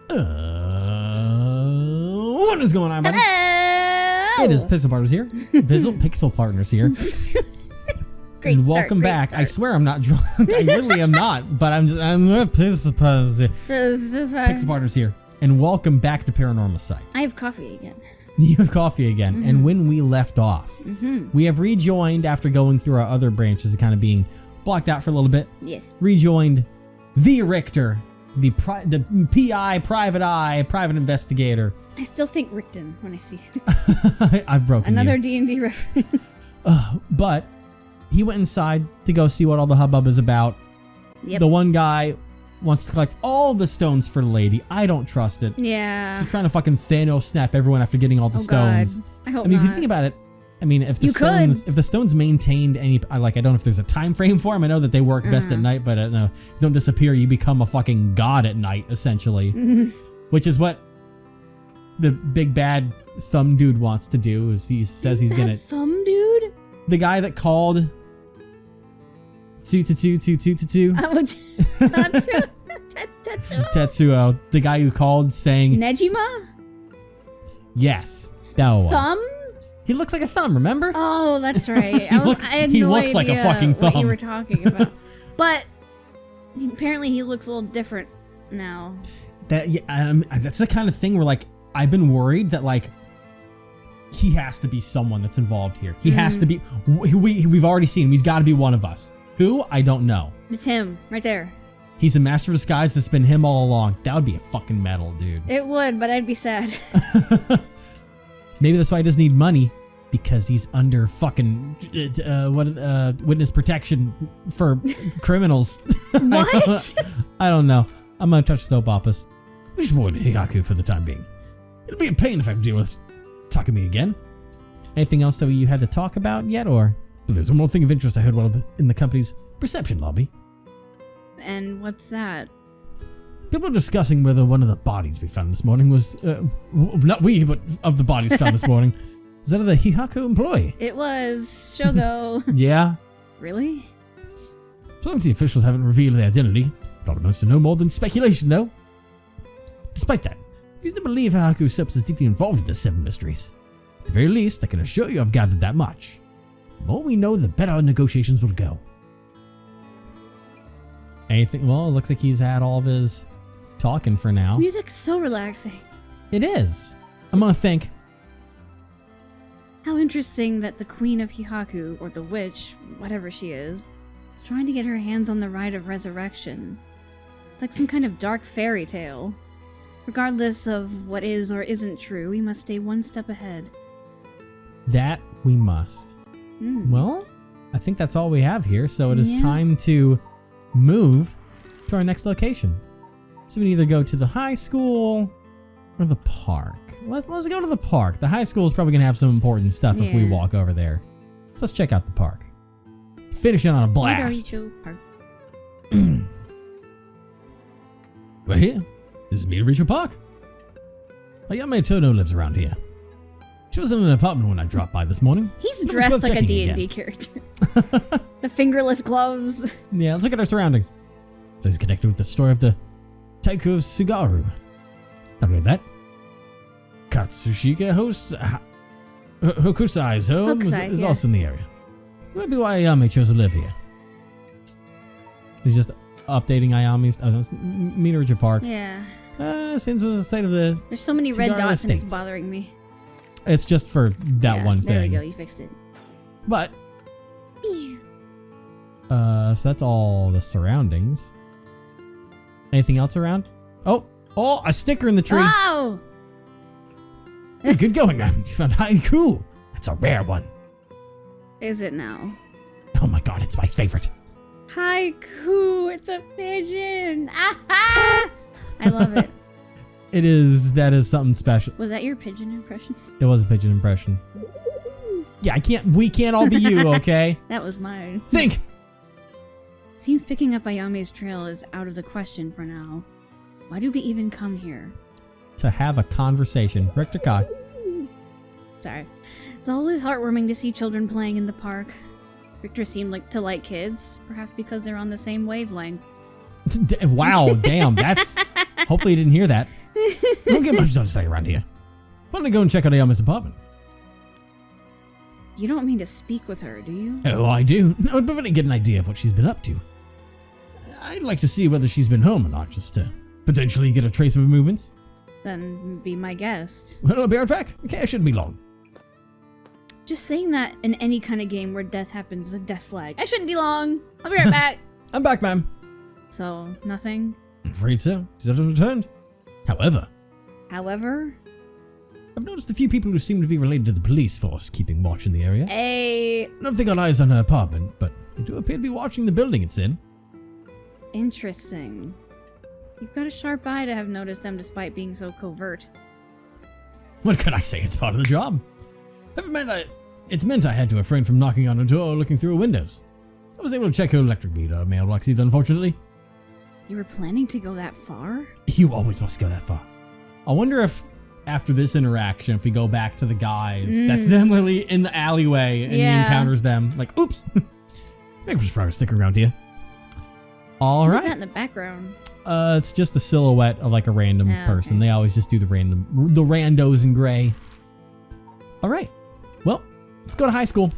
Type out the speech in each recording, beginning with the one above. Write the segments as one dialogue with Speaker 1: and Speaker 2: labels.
Speaker 1: What is going on, buddy?
Speaker 2: Hello!
Speaker 1: It is Pixel Partners here. Pixel Partners here.
Speaker 2: Great
Speaker 1: and
Speaker 2: start,
Speaker 1: welcome
Speaker 2: great
Speaker 1: back.
Speaker 2: start.
Speaker 1: I swear I'm not drunk. I really am not, but I'm Pixel Partners here. And welcome back to Paranormasight.
Speaker 2: I have coffee again.
Speaker 1: You have coffee again. And when we left off, we have rejoined after going through our other branches and kind of being blocked out for a little bit.
Speaker 2: Yes.
Speaker 1: Rejoined the Richter, the PI, private eye, private investigator.
Speaker 2: I still think Richten when I see it.
Speaker 1: I've broken
Speaker 2: Another
Speaker 1: you.
Speaker 2: D&D reference.
Speaker 1: But he went inside to go see what all the hubbub is about.
Speaker 2: Yep.
Speaker 1: The one guy wants to collect all the stones for the lady. I don't trust it.
Speaker 2: Yeah.
Speaker 1: She's trying to fucking Thanos snap everyone after getting all the stones.
Speaker 2: God. I hope
Speaker 1: I mean,
Speaker 2: not.
Speaker 1: if you think about it, I mean, if the
Speaker 2: You
Speaker 1: stones,
Speaker 2: could.
Speaker 1: if the stones maintained any, I don't know if there's a time frame for them. I know that they work best at night, but no, if you don't disappear, you become a fucking god at night, essentially. Which is what the big bad thumb dude wants to do. Is he says he's gonna
Speaker 2: thumb dude?
Speaker 1: the guy that called Tetsuo, Tetsuo, the guy who called saying
Speaker 2: Nejima?
Speaker 1: yes, that one.
Speaker 2: Thumb?
Speaker 1: He looks like a thumb, remember?
Speaker 2: Oh, that's right. I had
Speaker 1: he
Speaker 2: no
Speaker 1: looks like a
Speaker 2: idea
Speaker 1: fucking
Speaker 2: what
Speaker 1: thumb.
Speaker 2: you were talking about. But apparently he looks a little different now.
Speaker 1: That that's the kind of thing where like I've been worried that like he has to be someone that's involved here. He has to be. We've already seen him. He's got to be one of us. Who? I don't know.
Speaker 2: It's him, right there.
Speaker 1: He's a master of disguise that's been him all along. That would be a fucking metal, dude.
Speaker 2: It would, but I'd be sad.
Speaker 1: Maybe that's why he doesn't need money, because he's under fucking witness protection for criminals.
Speaker 2: What?
Speaker 1: I don't know. I'm gonna touch soap operas. We should avoid Higaku for the time being. It'll be a pain if I have to deal with Takumi again. Anything else that you had to talk about yet, or there's one more thing of interest I heard while in the company's reception lobby.
Speaker 2: And what's that?
Speaker 1: People are discussing whether one of the bodies we found this morning was, not we, but of the bodies found this morning, was that of the Hihaku employee?
Speaker 2: It was Shogo.
Speaker 1: Yeah.
Speaker 2: Really?
Speaker 1: As long as the officials haven't revealed their identity, not amounts to no more than speculation, though. Despite that, I refuse to believe Hihaku Subs is deeply involved in the Seven Mysteries. At the very least, I can assure you I've gathered that much. The more we know, the better our negotiations will go. Anything? Well, it looks like he's had all of his talking for now.
Speaker 2: This music's so relaxing.
Speaker 1: It is. I'm gonna think.
Speaker 2: How interesting that the Queen of Hihaku, or the witch, whatever she is trying to get her hands on the rite of resurrection. It's like some kind of dark fairy tale. Regardless of what is or isn't true, we must stay one step ahead.
Speaker 1: That we must. Well, I think that's all we have here, so it is time to move to our next location. So we can either go to the high school or the park. Let's go to the park. The high school is probably going to have some important stuff if we walk over there. So let's check out the park. Finishing on a blast.
Speaker 2: Park.
Speaker 1: We're here. This is Midoricho Park. Ayame Tono lives around here. She was in an apartment when I dropped by this morning.
Speaker 2: He's
Speaker 1: Looks
Speaker 2: dressed
Speaker 1: worth
Speaker 2: like a
Speaker 1: checking
Speaker 2: D&D
Speaker 1: again.
Speaker 2: character. The fingerless gloves.
Speaker 1: Yeah, let's look at our surroundings. Place connected with the story of the Taiku of Sugaru. Not only that, Katsushika hosts Hokusai's home is also in the area. Might be why Ayame chose to live here. He's just updating Ayame's Midoricho Park.
Speaker 2: Yeah.
Speaker 1: Since it was the site of the
Speaker 2: There's so many red
Speaker 1: Sugaru
Speaker 2: dots and it's
Speaker 1: Estates.
Speaker 2: bothering me.
Speaker 1: It's just for that one thing.
Speaker 2: There we go, you fixed it.
Speaker 1: But so that's all the surroundings. Anything else around? Oh, a sticker in the tree.
Speaker 2: Wow!
Speaker 1: Hey, good going, man. You found haiku. That's a rare one.
Speaker 2: Is it now?
Speaker 1: Oh my god, it's my favorite.
Speaker 2: Haiku, it's a pigeon. Ah-ha! I love it.
Speaker 1: That is something special.
Speaker 2: Was that your pigeon impression?
Speaker 1: It was a pigeon impression. Yeah, we can't all be you, okay?
Speaker 2: That was mine.
Speaker 1: Think!
Speaker 2: Seems picking up Ayame's trail is out of the question for now. Why did we even come here?
Speaker 1: To have a conversation. Richter Kai.
Speaker 2: Sorry. It's always heartwarming to see children playing in the park. Richter seemed to like kids, perhaps because they're on the same wavelength.
Speaker 1: Wow, damn, that's Hopefully you didn't hear that. Don't get much to say around here. Why don't I go and check out Ayama's apartment?
Speaker 2: You don't mean to speak with her, do you?
Speaker 1: Oh, I do. No, I'd prefer to get an idea of what she's been up to. I'd like to see whether she's been home or not, just to potentially get a trace of her movements.
Speaker 2: Then be my guest.
Speaker 1: Well, I'll be right back. Okay, it shouldn't be long.
Speaker 2: Just saying that in any kind of game where death happens is a death flag. I shouldn't be long. I'll be right back.
Speaker 1: I'm back, ma'am.
Speaker 2: So, nothing?
Speaker 1: I'm afraid so. She's not returned. However, I've noticed a few people who seem to be related to the police force keeping watch in the area.
Speaker 2: Hey.
Speaker 1: I don't think got eyes on her apartment, but they do appear to be watching the building it's in.
Speaker 2: Interesting. You've got a sharp eye to have noticed them despite being so covert.
Speaker 1: What can I say? It's part of the job. It's meant I had to refrain from knocking on her door or looking through her windows. I was able to check her electric meter or mailbox either, unfortunately.
Speaker 2: You were planning to go that far?
Speaker 1: You always must go that far. I wonder if after this interaction, if we go back to the guys, that's them literally in the alleyway and he encounters them. Like, oops. Maybe we should probably stick around here. All right.
Speaker 2: What's that in the background?
Speaker 1: It's just a silhouette of like a random person. Okay. They always just do the randos in gray. All right. Well, let's go to high school.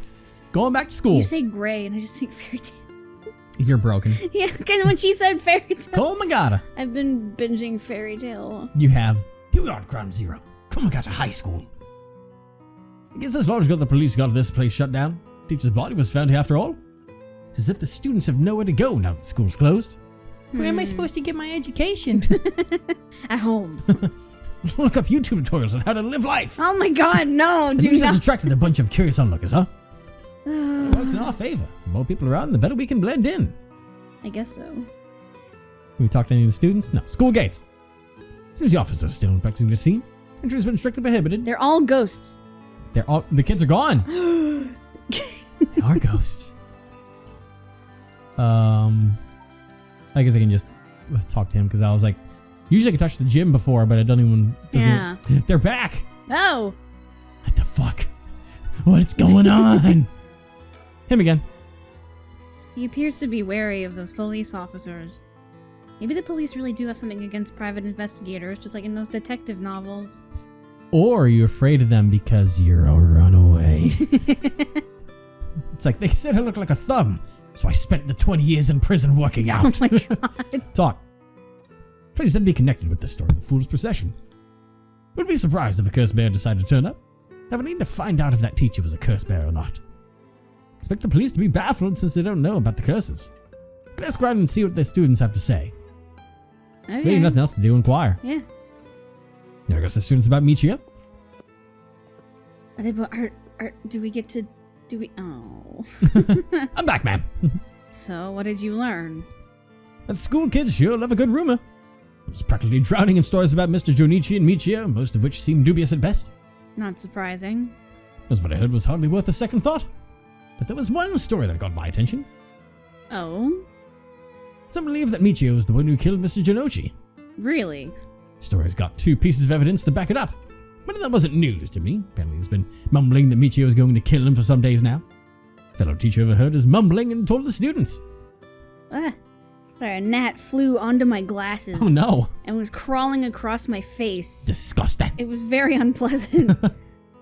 Speaker 1: Going back to school.
Speaker 2: You say gray and I just think fairy tale.
Speaker 1: You're broken.
Speaker 2: Yeah, because when she said fairy tale.
Speaker 1: Oh my god.
Speaker 2: I've been binging fairy tale.
Speaker 1: You have. Here we are at Ground Zero. Come on, got to high school. I guess it's logical the police got this place shut down. Teacher's body was found here after all. It's as if the students have nowhere to go now that school's closed. Where am I supposed to get my education?
Speaker 2: At home.
Speaker 1: Look up YouTube tutorials on how to live life.
Speaker 2: Oh my god, no, dude.
Speaker 1: This has attracted a bunch of curious onlookers, huh? It works in our favor. The more people around, the better we can blend in.
Speaker 2: I guess so.
Speaker 1: Can we talk to any of the students? No. School gates. Seems the officers are still practicing the scene. Entry has been strictly prohibited.
Speaker 2: They're all ghosts.
Speaker 1: The kids are gone. They are ghosts. I guess I can just talk to him because I was like, usually I could touch the gym before, but I don't even.
Speaker 2: Yeah.
Speaker 1: They're back.
Speaker 2: Oh.
Speaker 1: What the fuck? What's going on? Him again.
Speaker 2: He appears to be wary of those police officers. Maybe the police really do have something against private investigators, just like in those detective novels.
Speaker 1: Or are you afraid of them because you're a runaway? It's like, they said I look like a thumb, so I spent the 20 years in prison working out.
Speaker 2: Oh my god.
Speaker 1: Talk. Please don't be connected with this story of the Fool's Procession. Wouldn't be surprised if a curse bear decided to turn up. I would need to find out if that teacher was a curse bear or not. Expect the police to be baffled since they don't know about the curses. Let's go out and see what their students have to say.
Speaker 2: Okay.
Speaker 1: Really nothing else to do, inquire.
Speaker 2: Yeah.
Speaker 1: There goes the students about Michio.
Speaker 2: Are they do we get to oh.
Speaker 1: I'm back, ma'am.
Speaker 2: So, what did you learn?
Speaker 1: That school kids sure love a good rumor. I was practically drowning in stories about Mr. Junichi and Michio, most of which seem dubious at best.
Speaker 2: Not surprising.
Speaker 1: As what I heard was hardly worth a second thought. But there was one story that got my attention.
Speaker 2: Oh?
Speaker 1: Some believe that Michio was the one who killed Mr. Junichi.
Speaker 2: Really?
Speaker 1: The story's got 2 pieces of evidence to back it up. But that wasn't news to me. Apparently he's been mumbling that Michio was going to kill him for some days now. A fellow teacher overheard his mumbling and told the students.
Speaker 2: Sorry, a gnat flew onto my glasses.
Speaker 1: Oh no.
Speaker 2: And was crawling across my face.
Speaker 1: Disgusting.
Speaker 2: It was very unpleasant.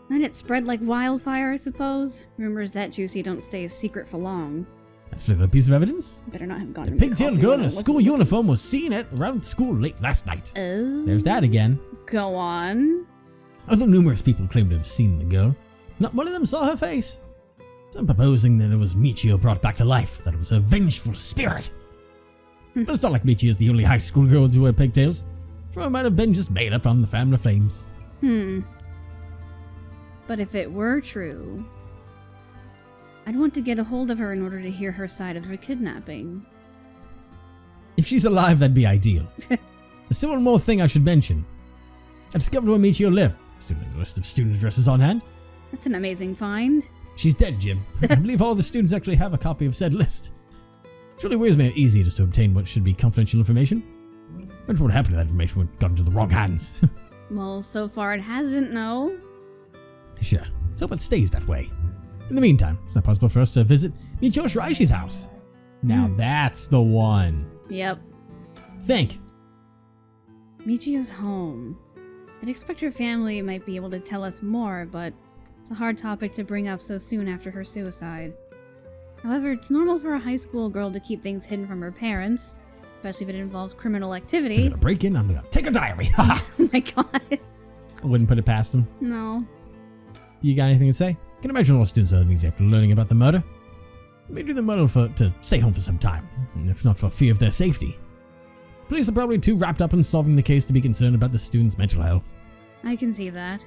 Speaker 2: Then it spread like wildfire, I suppose. Rumors that juicy don't stay a secret for long.
Speaker 1: As for the piece of evidence,
Speaker 2: better not have gone.
Speaker 1: A pigtailed girl in a school uniform was seen around school late last night.
Speaker 2: Oh.
Speaker 1: There's that again.
Speaker 2: Go on.
Speaker 1: Although numerous people claim to have seen the girl, not one of them saw her face. Some proposing that it was Michio brought back to life, that it was a vengeful spirit. But it's not like Michio is the only high school girl to wear pigtails. So it might have been just made up on the family flames.
Speaker 2: But if it were true, I'd want to get a hold of her in order to hear her side of the kidnapping.
Speaker 1: If she's alive, that'd be ideal. There's still one more thing I should mention. I discovered where Michio lived. Still a list of student addresses on hand.
Speaker 2: That's an amazing find.
Speaker 1: She's dead, Jim. I believe all the students actually have a copy of said list. It really worries me how easy it is to obtain what should be confidential information. I wonder what happened to that information when it got into the wrong hands.
Speaker 2: Well, so far it hasn't, no.
Speaker 1: Sure. Let's hope it stays that way. In the meantime, it's not possible for us to visit Michio Shiraishi's house. Now that's the one.
Speaker 2: Yep.
Speaker 1: Think.
Speaker 2: Michio's home. I'd expect her family might be able to tell us more, but it's a hard topic to bring up so soon after her suicide. However, it's normal for a high school girl to keep things hidden from her parents, especially if it involves criminal activity.
Speaker 1: So I'm gonna break in, I'm gonna take a diary.
Speaker 2: Oh my god.
Speaker 1: I wouldn't put it past him.
Speaker 2: No.
Speaker 1: You got anything to say? I can imagine all students are uneasy after learning about the murder. Maybe they're muddled to stay home for some time, if not for fear of their safety. Police are probably too wrapped up in solving the case to be concerned about the students' mental health.
Speaker 2: I can see that.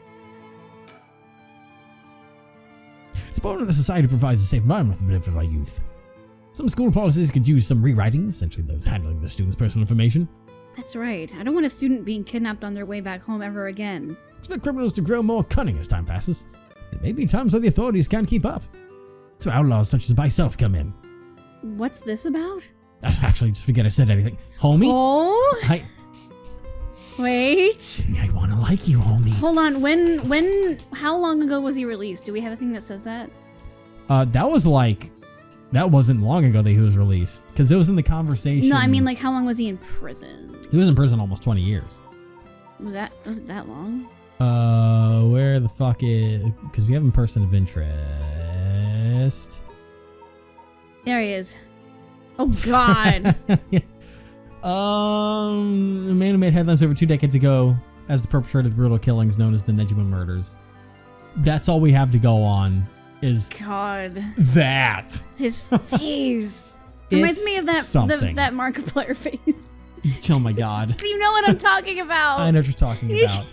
Speaker 1: It's important that the society provides a safe environment for the benefit of our youth. Some school policies could use some rewriting, essentially those handling the students' personal information.
Speaker 2: That's right. I don't want a student being kidnapped on their way back home ever again.
Speaker 1: Expect criminals to grow more cunning as time passes. There may be times where the authorities can't keep up. That's where outlaws such as myself come in.
Speaker 2: What's this about?
Speaker 1: Actually, just forget I said anything. Homie?
Speaker 2: Oh? Wait.
Speaker 1: I wanna like you, homie.
Speaker 2: Hold on. How long ago was he released? Do we have a thing that says that?
Speaker 1: That wasn't long ago that he was released. Because it was in the conversation.
Speaker 2: No, I mean, like, how long was he in prison?
Speaker 1: He was in prison almost 20 years.
Speaker 2: Was it that long?
Speaker 1: Where the fuck is... Because we have a person of interest.
Speaker 2: There he is. Oh, God.
Speaker 1: A man who made headlines over 2 decades ago as the perpetrator of the brutal killings known as the Nejima murders. That's all we have to go on is...
Speaker 2: God.
Speaker 1: That.
Speaker 2: His face. Reminds me of that Markiplier face.
Speaker 1: Oh my god.
Speaker 2: You know what I'm talking about.
Speaker 1: I know what you're talking about.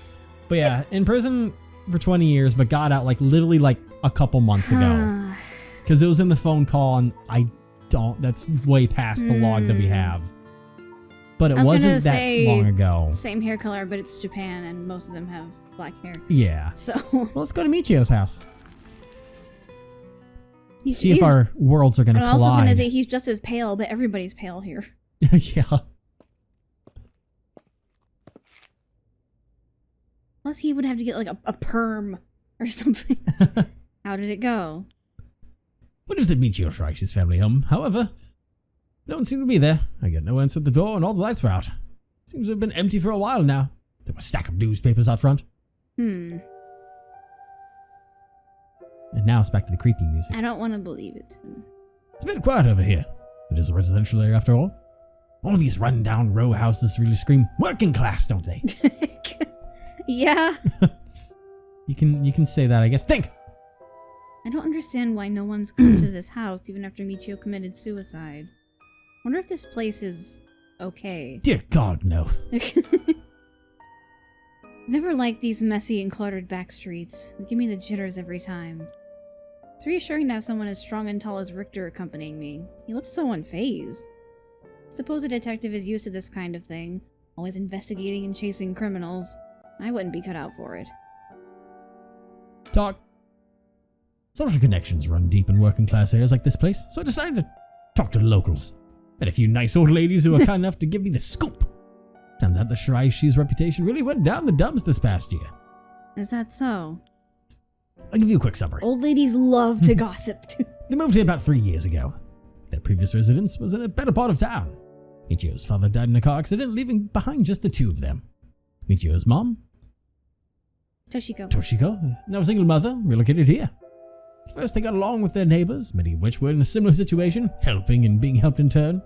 Speaker 1: But yeah, in prison for 20 years, but got out literally a couple months ago. Because it was in the phone call, and that's way past the log that we have. But it wasn't that long ago.
Speaker 2: Same hair color, but it's Japan, and most of them have black hair.
Speaker 1: Yeah.
Speaker 2: So.
Speaker 1: Well, let's go to Michio's house. See if our worlds are going to collide.
Speaker 2: I was going to say he's just as pale, but everybody's pale here.
Speaker 1: Yeah.
Speaker 2: Plus, he would have to get a perm or something. How did it go?
Speaker 1: When was it Michio Shiraichi's family home? However, no one seemed to be there. I got no answer at the door, and all the lights were out. Seems to have been empty for a while now. There were a stack of newspapers out front.
Speaker 2: And
Speaker 1: now it's back to the creepy music.
Speaker 2: I don't want to believe it.
Speaker 1: It's a bit quiet over here. It is a residential area after all. All of these run-down row houses really scream working class, don't they?
Speaker 2: Yeah.
Speaker 1: You can say that, I guess. Think!
Speaker 2: I don't understand why no one's come to this house even after Michio committed suicide. Wonder if this place is okay.
Speaker 1: Dear God, no.
Speaker 2: Never liked these messy and cluttered back streets. They give me the jitters every time. It's reassuring to have someone as strong and tall as Richter accompanying me. He looks so unfazed. I suppose a detective is used to this kind of thing, always investigating and chasing criminals. I wouldn't be cut out for it.
Speaker 1: Talk. Social connections run deep in working class areas like this place, so I decided to talk to the locals. Met a few nice old ladies who were kind enough to give me the scoop. Turns out the Shiraichi's reputation really went down the dumps this past year.
Speaker 2: Is that so?
Speaker 1: I'll give you a quick summary.
Speaker 2: Old ladies love to gossip too.
Speaker 1: They moved here about 3 years ago. Their previous residence was in a better part of town. Michio's father died in a car accident, leaving behind just the two of them. Michio's mom, Toshiko, and I was a single mother, relocated here. At first they got along with their neighbors, many of which were in a similar situation, helping and being helped in turn.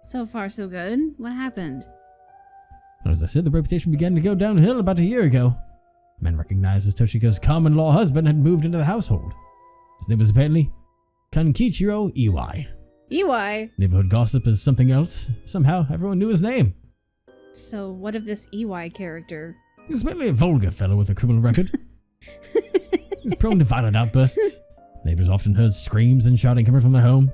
Speaker 2: So far so good. What happened?
Speaker 1: As I said, the reputation began to go downhill about a year ago. Men recognized as Toshiko's common-law husband had moved into the household. His name was apparently Kankichiro Iwai.
Speaker 2: Iwai?
Speaker 1: Neighborhood gossip is something else. Somehow, everyone knew his name.
Speaker 2: So what of this Iwai character?
Speaker 1: He was mainly a vulgar fellow with a criminal record. He was prone to violent outbursts. Neighbors often heard screams and shouting coming from their home.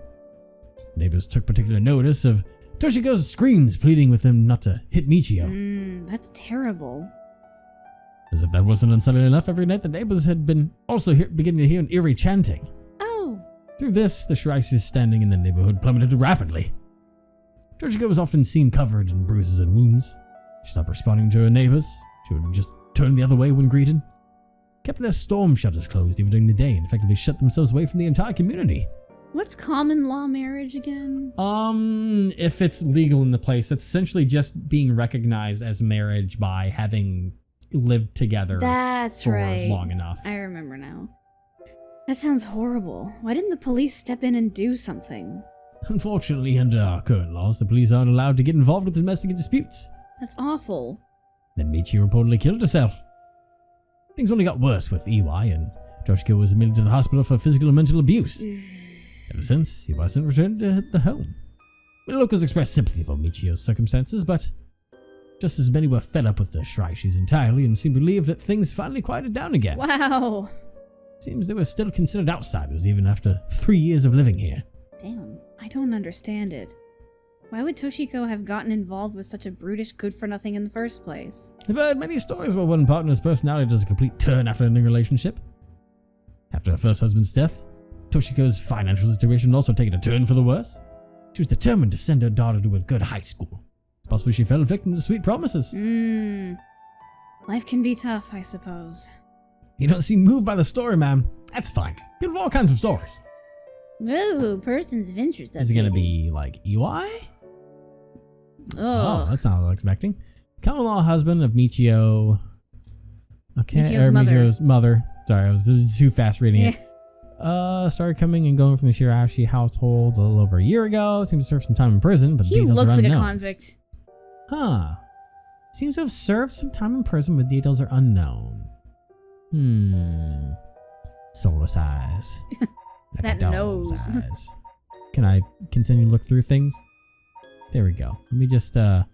Speaker 1: Neighbors took particular notice of Toshiko's screams, pleading with him not to hit Michio.
Speaker 2: That's terrible.
Speaker 1: As if that wasn't unsettling enough, every night the neighbors had been also beginning to hear an eerie chanting.
Speaker 2: Oh.
Speaker 1: Through this, the Shiraichi's standing in the neighborhood plummeted rapidly. Toshiko was often seen covered in bruises and wounds. She stopped responding to her neighbors. She would just turn the other way when greeted. Kept their storm shutters closed even during the day and effectively shut themselves away from the entire community.
Speaker 2: What's common law marriage again?
Speaker 1: If it's legal in the place, it's essentially just being recognized as marriage by having lived together for long enough.
Speaker 2: I remember now. That sounds horrible. Why didn't the police step in and do something?
Speaker 1: Unfortunately, under our current laws, the police aren't allowed to get involved with domestic disputes.
Speaker 2: That's awful.
Speaker 1: Then Michio reportedly killed herself. Things only got worse with EY, and Toshiko was admitted to the hospital for physical and mental abuse. Ever since, he wasn't returned to the home. The locals expressed sympathy for Michio's circumstances, but just as many were fed up with the Shiraishis entirely and seemed relieved that things finally quieted down again.
Speaker 2: Wow.
Speaker 1: Seems they were still considered outsiders even after 3 years of living here.
Speaker 2: Damn, I don't understand it. Why would Toshiko have gotten involved with such a brutish good-for-nothing in the first place?
Speaker 1: I've heard many stories where one partner's personality does a complete turn after ending a relationship. After her first husband's death, Toshiko's financial situation also taken a turn for the worse. She was determined to send her daughter to a good high school. It's possible she fell victim to sweet promises.
Speaker 2: Life can be tough, I suppose.
Speaker 1: You don't seem moved by the story, ma'am. That's fine. People have all kinds of stories.
Speaker 2: Ooh, persons of interest.
Speaker 1: Is it going to be like EY?
Speaker 2: Oh,
Speaker 1: that's not what I was expecting. Common law husband of Michio. Okay,
Speaker 2: Michio's
Speaker 1: mother. Sorry, I was too fast reading it. Started coming and going from the Shirashi household a little over a year ago. Seems to serve some time in prison, but
Speaker 2: he
Speaker 1: details
Speaker 2: looks
Speaker 1: are
Speaker 2: like
Speaker 1: unknown.
Speaker 2: a convict.
Speaker 1: Huh. Seems to have served some time in prison, but details are unknown. Soulless eyes. Like
Speaker 2: That
Speaker 1: a dog's
Speaker 2: nose.
Speaker 1: eyes. Can I continue to look through things? There we go. Let me just look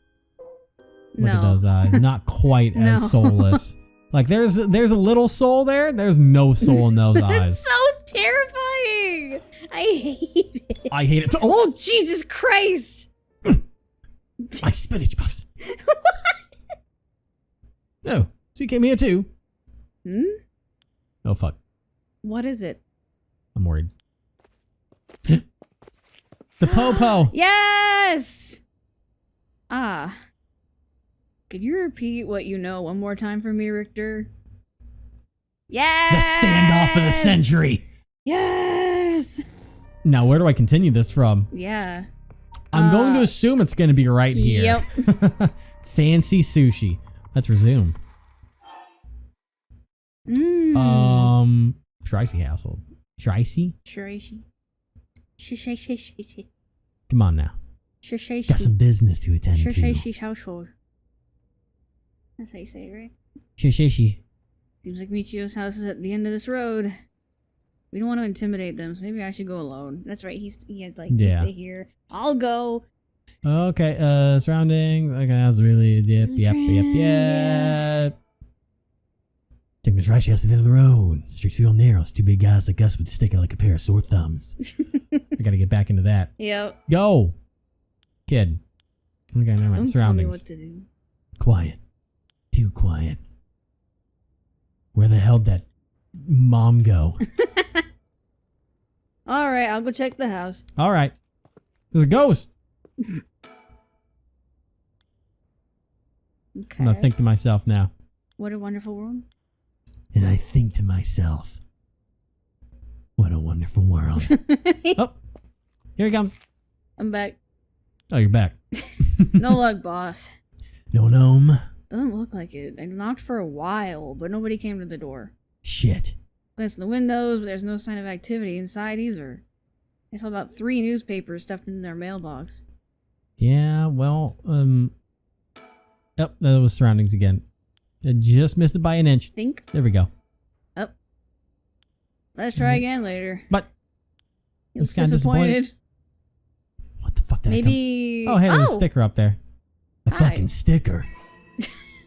Speaker 1: at those eyes. Not quite as soulless. Like there's a little soul there. There's no soul in those eyes.
Speaker 2: It's so terrifying. I hate it.
Speaker 1: I hate it too.
Speaker 2: Oh, Jesus Christ.
Speaker 1: My spinach puffs. No. So you came here too? Oh, fuck.
Speaker 2: What is it?
Speaker 1: I'm worried. The Popo.
Speaker 2: Yes! Ah. Could you repeat what you know one more time for me, Richter? Yes!
Speaker 1: The standoff of the century.
Speaker 2: Yes!
Speaker 1: Now, where do I continue this from?
Speaker 2: Yeah.
Speaker 1: I'm going to assume it's going to be right here.
Speaker 2: Yep.
Speaker 1: Fancy sushi. Let's resume. Shiraisi household. Shiraisi?
Speaker 2: Shiraishi.
Speaker 1: Come on now. Got some business to attend to.
Speaker 2: Shiraishi household. That's how you say it, right?
Speaker 1: Shishishi.
Speaker 2: Seems like Michio's house is at the end of this road. We don't want to intimidate them, so maybe I should go alone. That's right, he had like, you stay here. I'll go.
Speaker 1: Okay, surroundings. Okay, that's really, yep. Taking the right, she has to the end of the road. Streets feel narrow. Two big guys like us would stick out like a pair of sore thumbs. I gotta get back into that.
Speaker 2: Yep.
Speaker 1: Go! Kid. Okay, never mind.
Speaker 2: Don't
Speaker 1: Surroundings.
Speaker 2: tell me what to do.
Speaker 1: Quiet. Too quiet. Where the hell did that mom go?
Speaker 2: Alright, I'll go check the house.
Speaker 1: Alright. There's a ghost!
Speaker 2: Okay.
Speaker 1: I'm gonna think to myself now.
Speaker 2: What a wonderful world.
Speaker 1: And I think to myself, what a wonderful world. Oh, here he comes.
Speaker 2: I'm back.
Speaker 1: Oh, you're back.
Speaker 2: No luck, boss.
Speaker 1: No gnome.
Speaker 2: Doesn't look like it. I knocked for a while, but nobody came to the door.
Speaker 1: Shit.
Speaker 2: Glanced in the windows, but there's no sign of activity inside either. I saw about 3 newspapers stuffed in their mailbox.
Speaker 1: Yeah, well, Yep, that was surroundings again. I just missed it by an inch.
Speaker 2: Think?
Speaker 1: There we go.
Speaker 2: Oh. Let's try again later.
Speaker 1: But
Speaker 2: He looks disappointed.
Speaker 1: What the fuck did
Speaker 2: Maybe...
Speaker 1: Oh, hey, there's a sticker up there. A
Speaker 2: Hi.
Speaker 1: fucking sticker.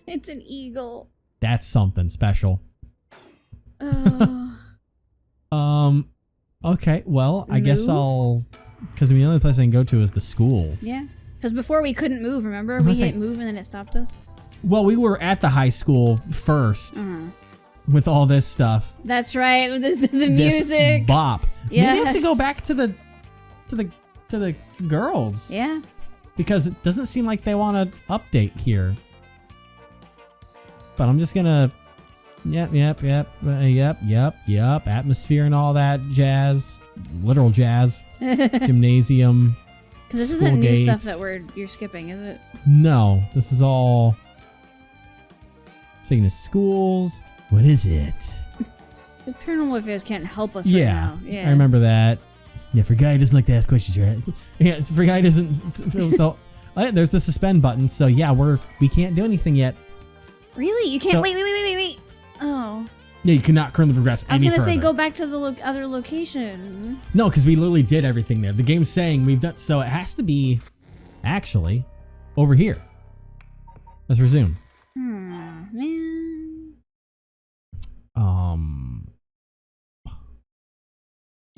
Speaker 2: It's an eagle.
Speaker 1: That's something special. Okay, well, I guess I'll... Because the only place I can go to is the school.
Speaker 2: Yeah. Because before we couldn't move, remember? We hit move and then it stopped us.
Speaker 1: Well, we were at the high school first with all this stuff.
Speaker 2: That's right, with the music.
Speaker 1: This bop.
Speaker 2: Yes.
Speaker 1: Maybe I have to go back to the girls.
Speaker 2: Yeah.
Speaker 1: Because it doesn't seem like they want to update here. But I'm just gonna Yep. Atmosphere and all that jazz. Literal jazz. Gymnasium.
Speaker 2: Because this
Speaker 1: school
Speaker 2: isn't new
Speaker 1: gates.
Speaker 2: stuff that you're skipping, is it?
Speaker 1: No, this is all. Speaking of schools, what is it?
Speaker 2: The paranormal affairs can't help us
Speaker 1: Yeah,
Speaker 2: right now. Yeah,
Speaker 1: I remember that. Yeah, for a guy who doesn't like to ask questions, right? Yeah, for a guy who doesn't. So, there's the suspend button. So yeah, we can't do anything yet.
Speaker 2: Really? You can't.
Speaker 1: So-
Speaker 2: Wait. Oh.
Speaker 1: Yeah, you cannot currently progress
Speaker 2: I was
Speaker 1: any
Speaker 2: gonna say
Speaker 1: further.
Speaker 2: go back to the other location.
Speaker 1: No, because we literally did everything there. The game's saying we've done. So it has to be, actually, over here. Let's resume.
Speaker 2: Man.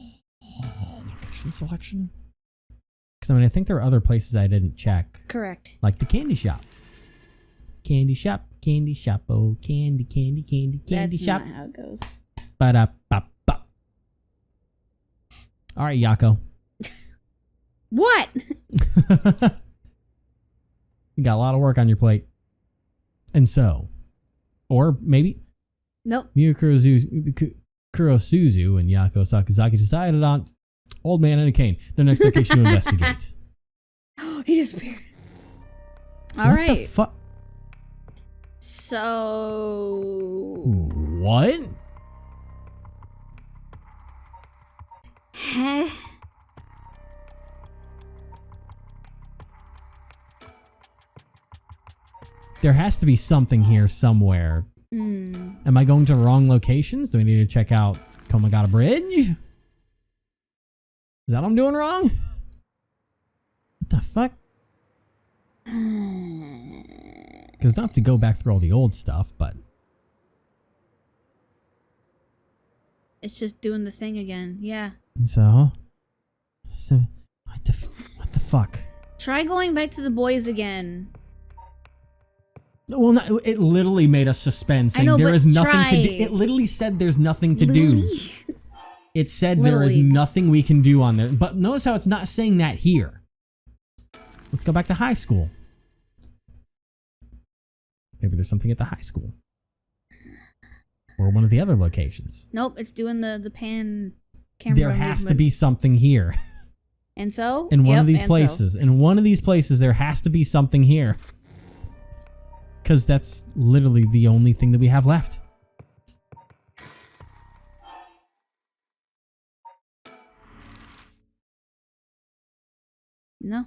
Speaker 1: Location selection. Because I think there are other places I didn't check,
Speaker 2: Correct.
Speaker 1: like the candy shop. Candy shop. Oh, candy
Speaker 2: That's
Speaker 1: shop.
Speaker 2: not how it goes.
Speaker 1: Ba-da-ba-ba. All right, Yako.
Speaker 2: What?
Speaker 1: You got a lot of work on your plate. And so, or maybe
Speaker 2: Nope.
Speaker 1: Miyu Kurosuzu and Yako Sakazaki decided on Old Man and a Cane, the next location to investigate.
Speaker 2: He disappeared. All
Speaker 1: What
Speaker 2: right.
Speaker 1: the fuck?
Speaker 2: So.
Speaker 1: What?
Speaker 2: Heh.
Speaker 1: There has to be something here somewhere. Am I going to wrong locations? Do I need to check out Komagata Bridge? Is that what I'm doing wrong? What the fuck? Because I don't have to go back through all the old stuff, but...
Speaker 2: It's just doing the thing again. Yeah.
Speaker 1: So what the fuck?
Speaker 2: Try going back to the boys again.
Speaker 1: Well, no, it literally made us suspend, saying
Speaker 2: I know,
Speaker 1: there
Speaker 2: but
Speaker 1: is nothing to do.
Speaker 2: try.
Speaker 1: It literally said there's nothing to do.
Speaker 2: Literally?
Speaker 1: It said there is
Speaker 2: Literally.
Speaker 1: nothing we can do on there. But notice how it's not saying that here. Let's go back to high school. Maybe there's something at the high school. Or one of the other locations.
Speaker 2: Nope, it's doing the pan camera
Speaker 1: There has to
Speaker 2: movement.
Speaker 1: be something here.
Speaker 2: And so?
Speaker 1: In one
Speaker 2: Yep,
Speaker 1: of these
Speaker 2: and
Speaker 1: places. In one of these places, there has to be something here. Because that's literally the only thing that we have left.
Speaker 2: No.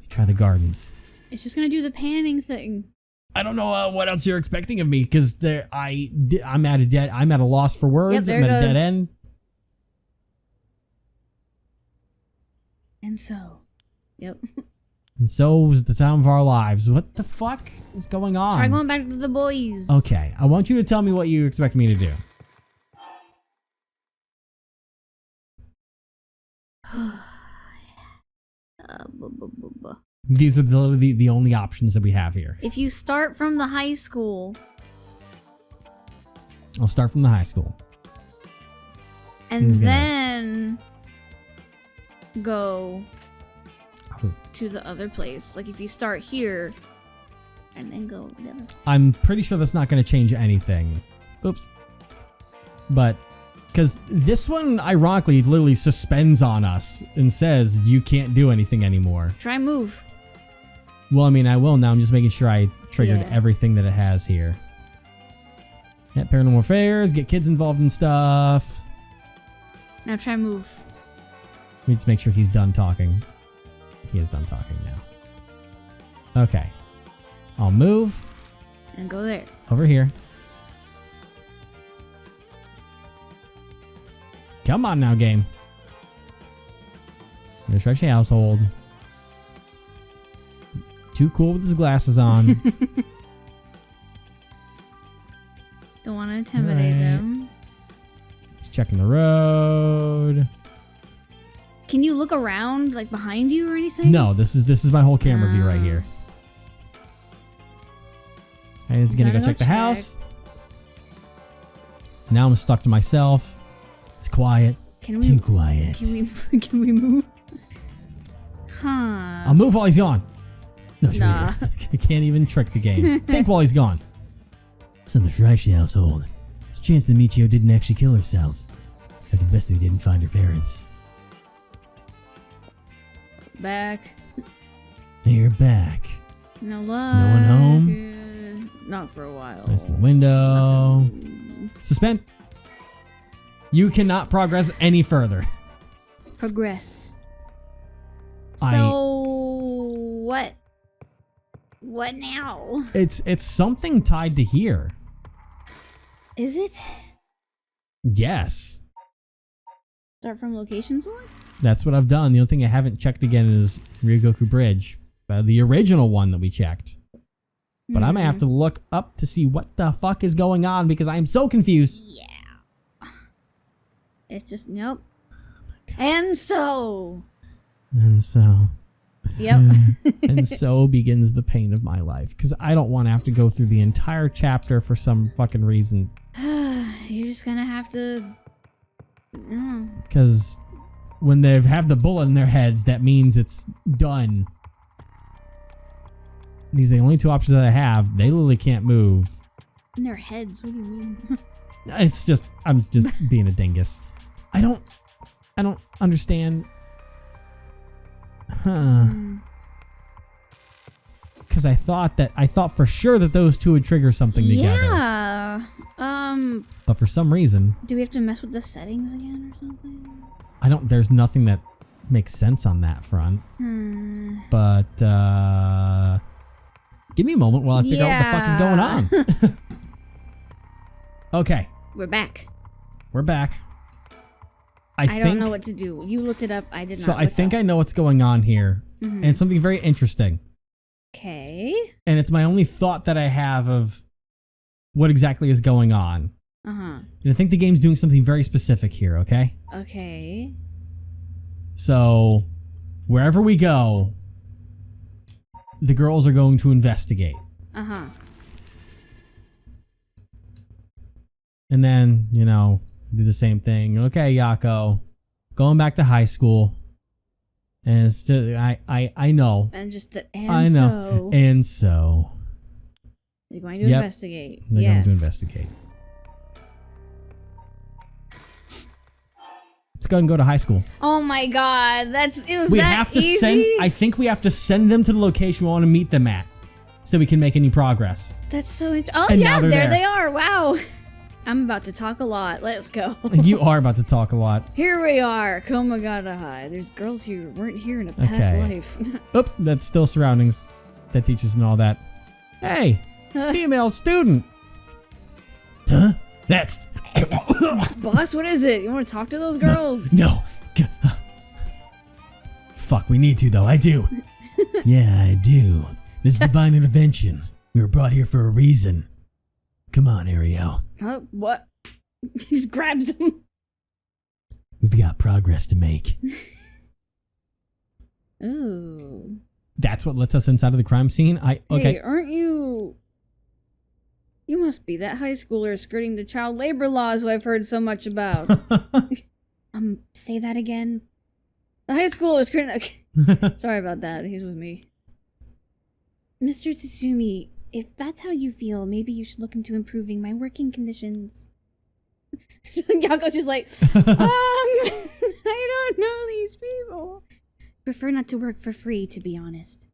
Speaker 1: Try the gardens.
Speaker 2: It's just gonna do the panning thing.
Speaker 1: I don't know what else you're expecting of me, because I'm at a loss for words.
Speaker 2: Yep,
Speaker 1: I'm
Speaker 2: there
Speaker 1: at a
Speaker 2: goes.
Speaker 1: dead end.
Speaker 2: And so. Yep.
Speaker 1: And so was the time of our lives. What the fuck is going on?
Speaker 2: Try going back to the boys.
Speaker 1: Okay, I want you to tell me what you expect me to do. These are the only options that we have here.
Speaker 2: If you start from the high school
Speaker 1: I'll start from the high school.
Speaker 2: and
Speaker 1: Who's gonna-
Speaker 2: then go to the other place, like if you start here and then go to the other.
Speaker 1: I'm pretty sure that's not going to change anything. Oops. But, because this one, ironically, literally suspends on us and says you can't do anything anymore.
Speaker 2: Try move.
Speaker 1: Well, I mean, I will now. I'm just making sure I triggered
Speaker 2: Yeah.
Speaker 1: everything that it has here. Yeah, paranormal affairs, get kids involved in stuff.
Speaker 2: Now try move.
Speaker 1: Let me just make sure he's done talking. He is done talking now. Okay. I'll move
Speaker 2: And go there.
Speaker 1: over here. Come on now, game. Refresh your household. Too cool with his glasses on.
Speaker 2: Don't want to intimidate
Speaker 1: Alright.
Speaker 2: them.
Speaker 1: He's checking the road.
Speaker 2: Can you look around, like behind you or anything?
Speaker 1: No, this is my whole camera view right here. And it's gonna
Speaker 2: Gotta
Speaker 1: go check the
Speaker 2: check.
Speaker 1: house. Now I'm stuck to myself. It's quiet.
Speaker 2: Can
Speaker 1: Too
Speaker 2: we?
Speaker 1: quiet.
Speaker 2: Can we move? Huh.
Speaker 1: I'll move while he's gone. No,
Speaker 2: Nah.
Speaker 1: I can't even trick the game. Think while he's gone. Son of the Shiraishi household. It's a chance that Michio didn't actually kill herself. After the best we didn't find her parents.
Speaker 2: Back.
Speaker 1: You're back.
Speaker 2: No luck.
Speaker 1: No one home?
Speaker 2: Not for a while.
Speaker 1: Nice in the window.
Speaker 2: Nothing.
Speaker 1: Suspend. You cannot progress any further.
Speaker 2: Progress. So what? What now?
Speaker 1: It's something tied to here.
Speaker 2: Is it?
Speaker 1: Yes.
Speaker 2: Start from location select?
Speaker 1: That's what I've done. The only thing I haven't checked again is Ryogoku Bridge. The original one that we checked. But I'm gonna have to look up to see what the fuck is going on because I am so confused.
Speaker 2: Yeah. It's just, nope. And so. Yep.
Speaker 1: And so begins the pain of my life. Because I don't want to have to go through the entire chapter for some fucking reason.
Speaker 2: You're just gonna have to...
Speaker 1: Because when they have the bullet in their heads, that means it's done. These are the only two options that I have. They literally can't move.
Speaker 2: In their heads? What do you mean?
Speaker 1: It's just, I'm just being a dingus. I don't understand. Because I thought for sure that those two would trigger something together.
Speaker 2: Yeah.
Speaker 1: But for some reason.
Speaker 2: Do we have to mess with the settings again or something?
Speaker 1: There's nothing that makes sense on that front. But, give me a moment while I figure out what the fuck is going on. Okay.
Speaker 2: We're back.
Speaker 1: I
Speaker 2: don't know what to do. You looked it up. I did not.
Speaker 1: So I think I know what's going on here. And it's something very interesting.
Speaker 2: Okay.
Speaker 1: And it's my only thought that I have of what exactly is going on. And I think the game's doing something very specific here, okay?
Speaker 2: Okay.
Speaker 1: So, wherever we go, the girls are going to investigate. And then, do the same thing. Okay, Yako, going back to high school. And it's just, I know.
Speaker 2: And just the
Speaker 1: I know. And so.
Speaker 2: They're going to investigate.
Speaker 1: They're going to investigate. Let's go ahead and go to high school.
Speaker 2: Oh my god,
Speaker 1: we have to easy? I think we have to send them to the location we want to meet them at, so we can make any progress.
Speaker 2: That's so interesting. Oh yeah, there they are. Wow. I'm about to talk a lot. Let's go.
Speaker 1: You are about to talk a lot.
Speaker 2: Here we are, Komagata High. There's girls who weren't here in a past life.
Speaker 1: Oops, that's still surroundings. That teachers and all that. Hey, female student. Huh? That's...
Speaker 2: Boss, what is it? You want to talk to those girls?
Speaker 1: No. Fuck, we need to though. I do. Yeah, I do. This is divine intervention. We were brought here for a reason. Come on, Ariel.
Speaker 2: Huh? What? He just grabs him.
Speaker 1: We've got progress to make.
Speaker 2: Ooh.
Speaker 1: That's what lets us inside of the crime scene? Okay.
Speaker 2: Hey, aren't you... You must be that high schooler skirting the child labor laws who I've heard so much about. Say that again. The high schooler skirting... Sorry about that. He's with me. Mr. Tsutsumi, if that's how you feel, maybe you should look into improving my working conditions. Yako's just like, I don't know these people. Prefer not to work for free, to be honest.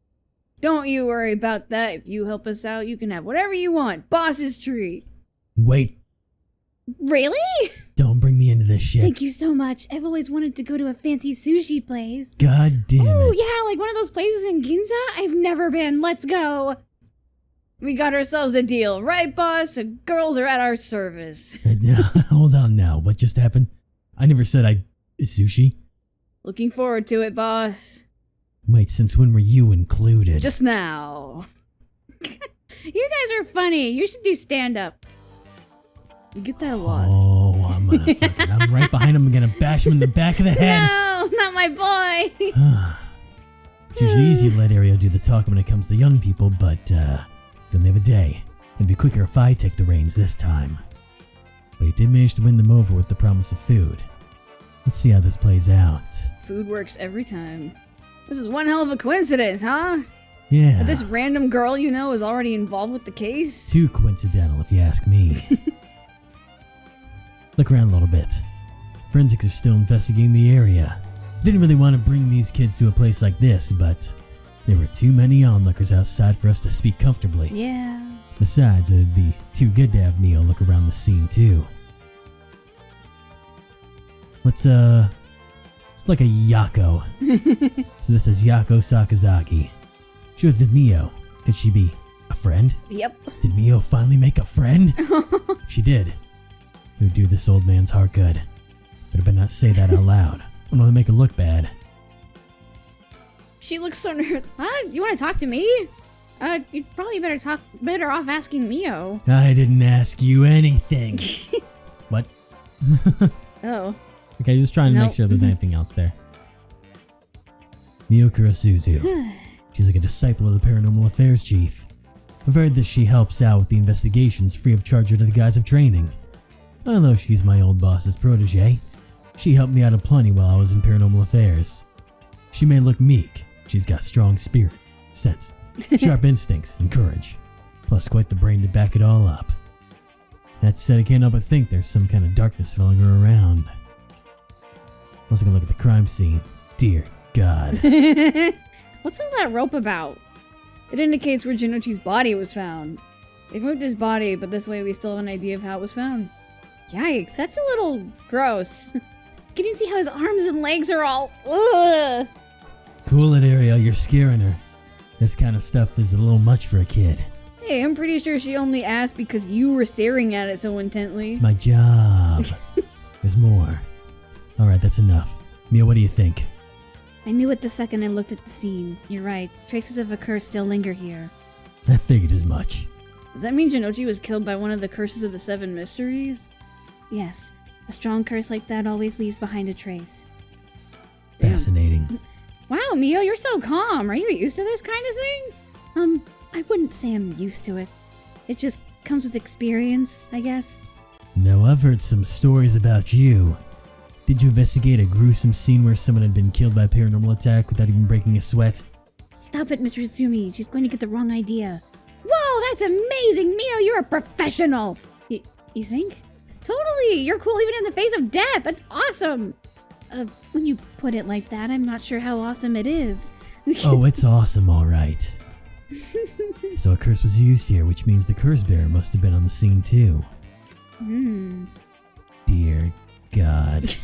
Speaker 2: Don't you worry about that. If you help us out, you can have whatever you want. Boss's treat.
Speaker 1: Wait.
Speaker 2: Really?
Speaker 1: Don't bring me into this shit.
Speaker 2: Thank you so much. I've always wanted to go to a fancy sushi place.
Speaker 1: God damn it.
Speaker 2: Oh, yeah, like one of those places in Ginza? I've never been. Let's go. We got ourselves a deal, right, boss? The girls are at our service.
Speaker 1: Hold on now. What just happened? I never said sushi.
Speaker 2: Looking forward to it, boss.
Speaker 1: Wait, since when were you included?
Speaker 2: Just now. You guys are funny. You should do stand-up. You get that a lot.
Speaker 1: Oh, I'm right behind him. I'm gonna bash him in the back of the head.
Speaker 2: No, not my boy.
Speaker 1: It's usually easy to let Ariel do the talk when it comes to young people, but you'll have a day. It'd be quicker if I take the reins this time. But you did manage to win them over with the promise of food. Let's see how this plays out.
Speaker 2: Food works every time. This is one hell of a coincidence, huh?
Speaker 1: Yeah.
Speaker 2: But this random girl you know is already involved with the case?
Speaker 1: Too coincidental, if you ask me. Look around a little bit. Forensics are still investigating the area. Didn't really want to bring these kids to a place like this, but there were too many onlookers outside for us to speak comfortably.
Speaker 2: Yeah.
Speaker 1: Besides, it would be too good to have Mio look around the scene too. Let's look at Yako. So this is Yako Sakazaki. She was with Mio. Could she be a friend?
Speaker 2: Yep.
Speaker 1: Did Mio finally make a friend? If she did, it would do this old man's heart good. But I better not say that out loud. I don't want to make her look bad.
Speaker 2: She looks so nervous. Huh? You want to talk to me? You'd probably better off asking Mio.
Speaker 1: I didn't ask you anything. What?
Speaker 2: Oh.
Speaker 1: Okay, just trying to make sure there's anything else there. Mio Kurosuzu. She's like a disciple of the Paranormal Affairs Chief. I've heard that she helps out with the investigations free of charge under the guise of training. Although she's my old boss's protege, she helped me out of plenty while I was in Paranormal Affairs. She may look meek, she's got strong spirit, sense, sharp instincts, and courage. Plus quite the brain to back it all up. That said, I can't help but think there's some kind of darkness following her around. I was gonna look at the crime scene. Dear God.
Speaker 2: What's all that rope about? It indicates where Junichi's body was found. They've moved his body, but this way we still have an idea of how it was found. Yikes, that's a little gross. Can you see how his arms and legs are all... Ugh!
Speaker 1: Cool it, Ariel, you're scaring her. This kind of stuff is a little much for a kid.
Speaker 2: Hey, I'm pretty sure she only asked because you were staring at it so intently.
Speaker 1: It's my job. There's more. Alright, that's enough. Mia, what do you think?
Speaker 2: I knew it the second I looked at the scene. You're right. Traces of a curse still linger here.
Speaker 1: I figured as much.
Speaker 2: Does that mean Jinochi was killed by one of the curses of the 7 mysteries? Yes. A strong curse like that always leaves behind a trace. Damn.
Speaker 1: Fascinating.
Speaker 2: Wow, Mio, you're so calm. Are you used to this kind of thing? I wouldn't say I'm used to it. It just comes with experience, I guess.
Speaker 1: No, I've heard some stories about you. Did you investigate a gruesome scene where someone had been killed by a paranormal attack without even breaking a sweat?
Speaker 2: Stop it, Mr. Izumi. She's going to get the wrong idea. Whoa, that's amazing! Mio, you're a professional! You think? Totally! You're cool even in the face of death! That's awesome! When you put it like that, I'm not sure how awesome it is.
Speaker 1: Oh, it's awesome, alright. So a curse was used here, which means the curse bearer must have been on the scene too. Dear God.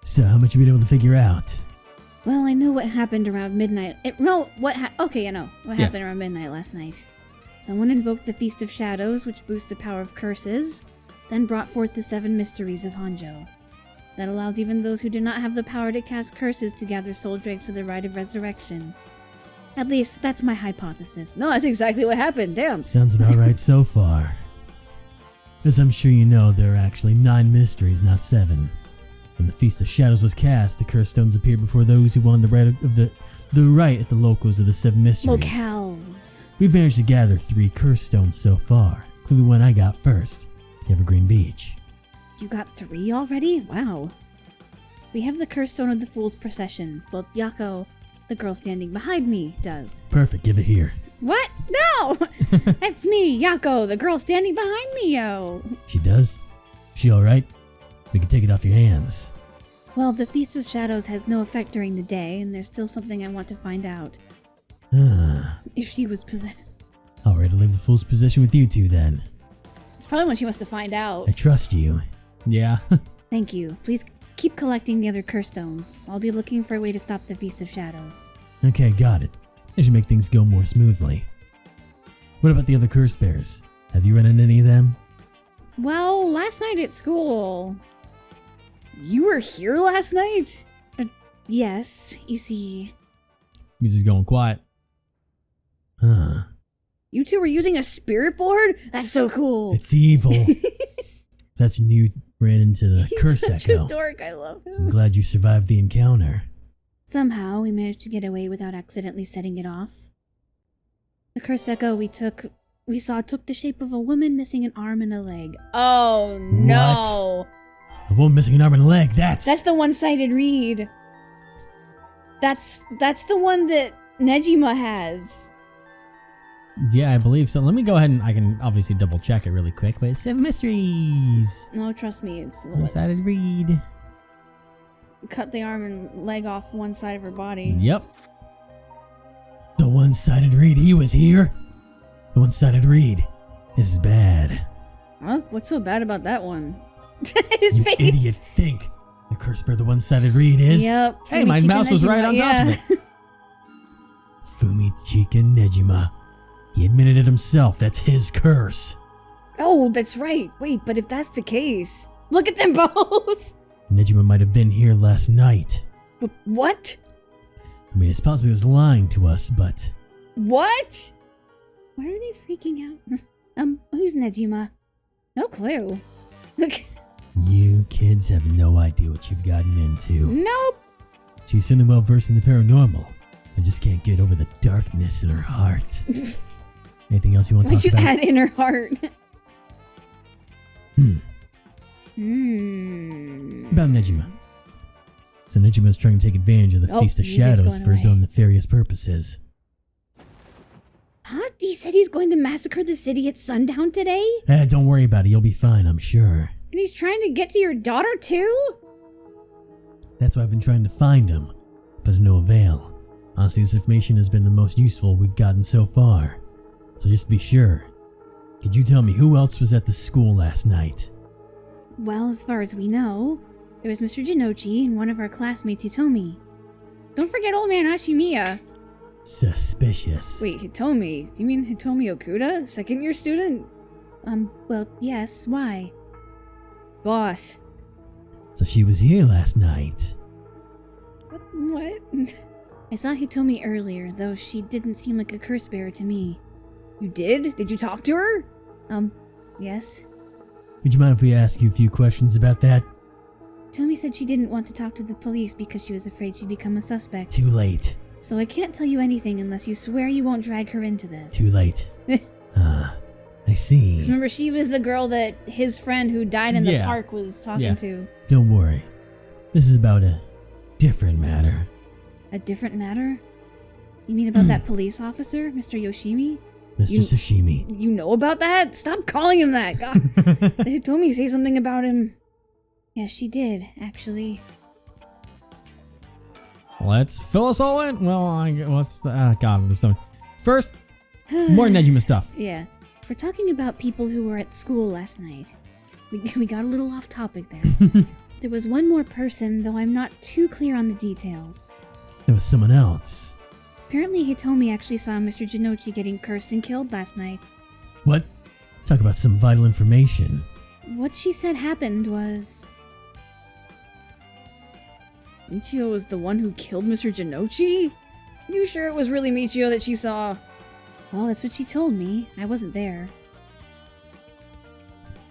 Speaker 1: So how much have you been able to figure out?
Speaker 2: Well, I know what happened around midnight. Okay, I know what happened around midnight last night. Someone invoked the Feast of Shadows, which boosts the power of curses, then brought forth the 7 mysteries of Hanjo. That allows even those who do not have the power to cast curses to gather soul dregs for the rite of resurrection. At least, that's my hypothesis. No, that's exactly what happened, damn.
Speaker 1: Sounds about right so far. As I'm sure you know, there are actually 9 mysteries, not 7. When the Feast of Shadows was cast, the curse stones appeared before those who won the right at the locals of the 7 mysteries.
Speaker 2: Locales.
Speaker 1: We've managed to gather 3 curse stones so far, including one I got first, Evergreen Beach.
Speaker 2: You got 3 already? Wow. We have the curse stone of the Fool's Procession. Well, Yako, the girl standing behind me, does.
Speaker 1: Perfect, give it here.
Speaker 2: What? No! That's me, Yako, the girl standing behind me, yo.
Speaker 1: She does? She alright? We can take it off your hands.
Speaker 2: Well, the Feast of Shadows has no effect during the day, and there's still something I want to find out. If she was possessed.
Speaker 1: Alright, I'll leave the Fool's Position with you two then.
Speaker 2: It's probably what she wants to find out.
Speaker 1: I trust you. Yeah.
Speaker 2: Thank you. Please keep collecting the other curse stones. I'll be looking for a way to stop the Feast of Shadows.
Speaker 1: Okay, got it. I should make things go more smoothly. What about the other curse bears? Have you run into any of them?
Speaker 2: Well, last night at school... You were here last night? Yes, you see...
Speaker 1: Music's going quiet. Huh.
Speaker 2: You two were using a spirit board? That's so cool.
Speaker 1: It's evil. That's when you ran into the curse
Speaker 2: such
Speaker 1: echo.
Speaker 2: A dork, I love him.
Speaker 1: I'm glad you survived the encounter.
Speaker 2: Somehow, we managed to get away without accidentally setting it off. The curse echo we saw took the shape of a woman missing an arm and a leg. Oh no!
Speaker 1: What? A woman missing an arm and a leg, that's
Speaker 2: the one-sided read. That's the one that Nejima has.
Speaker 1: Yeah, I believe so. Let me go ahead and I can obviously double check it really quick. But it's 7 mysteries.
Speaker 2: No, trust me, it's
Speaker 1: One-sided read.
Speaker 2: Cut the arm and leg off one side of her body.
Speaker 1: Yep. The one-sided read. He was here. The one-sided read is bad.
Speaker 2: Huh? What's so bad about that one? His
Speaker 1: You
Speaker 2: face.
Speaker 1: idiot think the curse bear the one-sided read is?
Speaker 2: Yep.
Speaker 1: Hey, my mouse was right on top of it. Fumichika Nejima. He admitted it himself. That's his curse.
Speaker 2: Oh, that's right. Wait, but if that's the case, look at them both.
Speaker 1: Nejima might have been here last night.
Speaker 2: But what?
Speaker 1: I mean, it's possible he was lying to us, but...
Speaker 2: What? Why are they freaking out? Who's Nejima? No clue. Look.
Speaker 1: You kids have no idea what you've gotten into.
Speaker 2: Nope.
Speaker 1: She's certainly well versed in the paranormal. I just can't get over the darkness in her heart. Anything else you want to
Speaker 2: Why'd
Speaker 1: talk
Speaker 2: you
Speaker 1: about?
Speaker 2: add in her heart?
Speaker 1: About Nejima. So Nejima is trying to take advantage of the Feast of
Speaker 2: music's
Speaker 1: Shadows
Speaker 2: going
Speaker 1: for his
Speaker 2: away.
Speaker 1: own nefarious purposes.
Speaker 2: Huh? He said he's going to massacre the city at sundown today?
Speaker 1: Don't worry about it. You'll be fine, I'm sure.
Speaker 2: And he's trying to get to your daughter too?
Speaker 1: That's why I've been trying to find him, but to no avail. Honestly, this information has been the most useful we've gotten so far. So just to be sure, could you tell me who else was at the school last night?
Speaker 2: Well, as far as we know, there was Mr. Jinochi and one of our classmates, Hitomi. Don't forget old man Ashimiya.
Speaker 1: Suspicious.
Speaker 2: Wait, Hitomi? Do you mean Hitomi Okuda? Second year student? Well, yes, why? Boss.
Speaker 1: So she was here last night.
Speaker 2: What? I saw Hitomi earlier, though she didn't seem like a curse bearer to me. You did? Did you talk to her? Yes.
Speaker 1: Would you mind if we ask you a few questions about that?
Speaker 2: Hitomi said she didn't want to talk to the police because she was afraid she'd become a suspect.
Speaker 1: Too late.
Speaker 2: So I can't tell you anything unless you swear you won't drag her into this.
Speaker 1: Too late. I see.
Speaker 2: Remember, she was the girl that his friend who died in the park was talking to.
Speaker 1: Don't worry. This is about a different matter.
Speaker 2: A different matter? You mean about that police officer, Mr. Yoshimi?
Speaker 1: Mr. Sashimi.
Speaker 2: You know about that? Stop calling him that. God. Hitomi say something about him. Yes, she did, actually.
Speaker 1: Let's fill us all in. Well, what's the... God, there's so many. First, more Nejima stuff.
Speaker 2: Yeah. We're talking about people who were at school last night. We got a little off topic there. There was one more person, though I'm not too clear on the details.
Speaker 1: There was someone else.
Speaker 2: Apparently Hitomi actually saw Mr. Jinochi getting cursed and killed last night.
Speaker 1: What? Talk about some vital information.
Speaker 2: What she said happened was... Michio was the one who killed Mr. Jinochi? You sure it was really Michio that she saw? Well, that's what she told me. I wasn't there.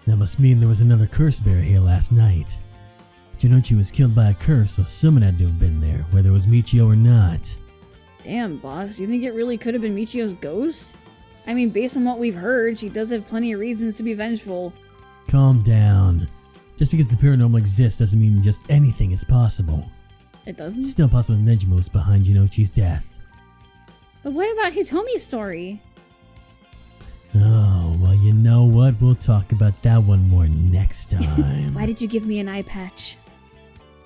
Speaker 1: That must mean there was another curse bearer here last night. Jinochi was killed by a curse, so someone had to have been there, whether it was Michio or not.
Speaker 2: Damn, boss. Do you think it really could have been Michio's ghost? I mean, based on what we've heard, she does have plenty of reasons to be vengeful.
Speaker 1: Calm down. Just because the paranormal exists doesn't mean just anything is possible.
Speaker 2: It doesn't?
Speaker 1: It's still possible Nejima was behind Jinochi's death.
Speaker 2: But what about Hitomi's story?
Speaker 1: Oh, well, you know what? We'll talk about that one more next time.
Speaker 2: Why did you give me an eye patch?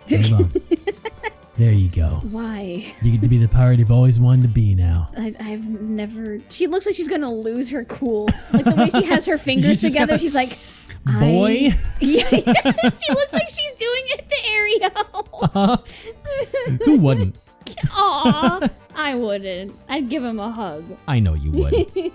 Speaker 1: Hold on. There you go.
Speaker 2: Why?
Speaker 1: You get to be the pirate you've always wanted to be now.
Speaker 2: I've never... She looks like she's gonna lose her cool. Like the way she has her fingers together, she's like...
Speaker 1: Boy?
Speaker 2: Yeah, she looks like she's doing it to Ariel.
Speaker 1: Who wouldn't?
Speaker 2: Aw, I wouldn't. I'd give him a hug.
Speaker 1: I know you would.